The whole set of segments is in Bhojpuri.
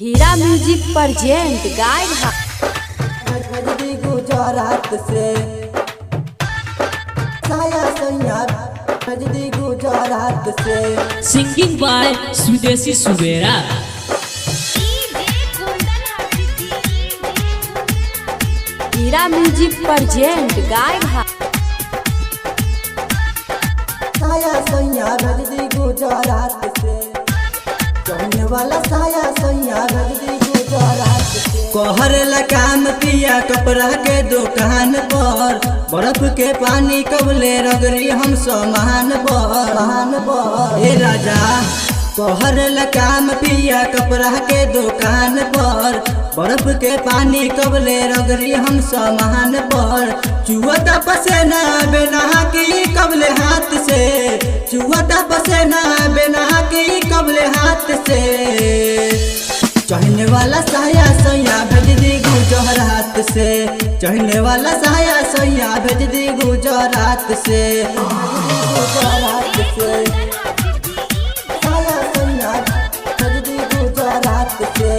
हीरा म्यूजिक प्रेजेंट गाइड गुजरात से गुजरात से सिंगिंग बाय स्वदेशी सुबेरा। हीरा म्यूजिक प्रेजेंट गाइड गुजरात से कहने वाला साया सैया गुजरात से कहर काम पिया कपड़ा के दुकान पर बर्फ के पानी कबले रगरी हम सामान पर ए राजा कहर काम पिया कपड़ा के दुकान पर बर्फ के पानी कबले रगरी हम सामान पर चुहता पसेना बिना की कबले हाथ से चुहता पसेना बिना की कबले हाथ से चढ़ने वाला साया सैया भेज दी गुजरात से चढ़ने वाला साया सैया भेज दी गुजरात से गुजरात से साया सैया भेज दी गुजरात से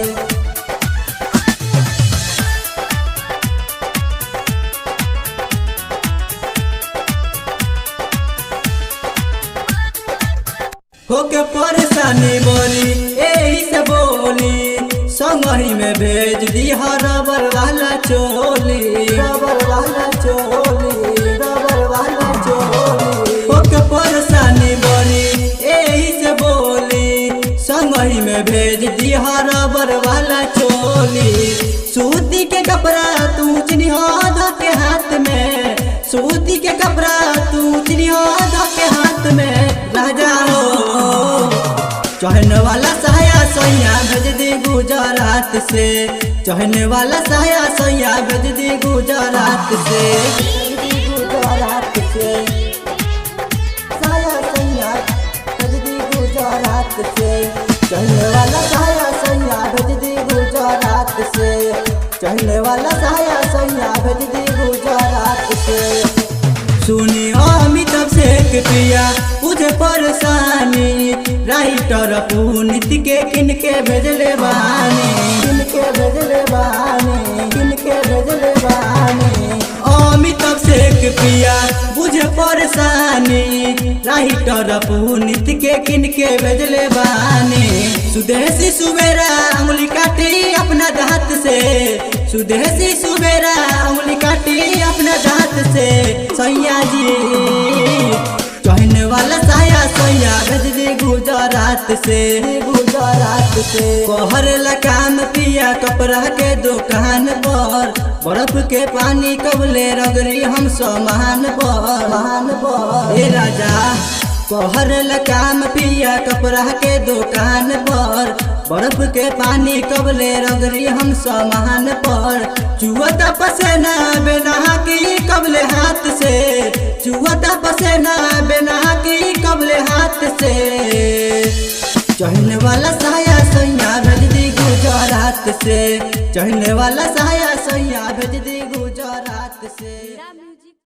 होके परेशानी बोली यही से बोली संगही में भेज दी रबर वाला चोली रबर वाला चोली रबर वाला चोली होके परेशानी बोली यही से बोली संगही में भेज दी रबर वाला चोली सूती के कपड़ा तू चिन्ह के हाथ में सूती के कपड़ा तू चिन्ह के हाथ में राजा चढ़ने वाला साया सैया भेज दी गुजरात से चढ़ने वाला साया सैया भेज दी गुजरात से गुजरात से साया सैया भेज दी गुजरात से चढ़ने वाला साया सैया भेज दी गुजरात से चढ़ने वाला साया सैया भेज दी गुजरात से सुनियो अमिताभ से पिया मुझे परेशानी राइटर पुनित के किनके भेजले बानी किनके भेजले बानी किनके भेजले बानी अमिताभ से पिया मुझे परेशानी राइटर पुनित के किनके भेजले बानी सुदेशी सुबेरा उंगली काटी अपना दांत से सुदेशी सुबेरा उंगली काटी अपना दांत से सैया जी चढ़ने वाला साया सैया भेज दी गुजरात से गुजरात से कहर काम पिया कपड़ा के दुकान पर बर्फ के पानी कबले रगरी हम सामान पर ए राजा कहर काम पिया कपड़ा के दुकान पर बर्फ के पानी कबले रगरी हम सामान पर चुहता पसेना बिना की कबले हाथ से चुहता पसेना बिना की कबले हाथ से चढ़ने वाला साया सैया भेज दी गुजरात से चढ़ने वाला साया सैया भेज दी गुजरात से।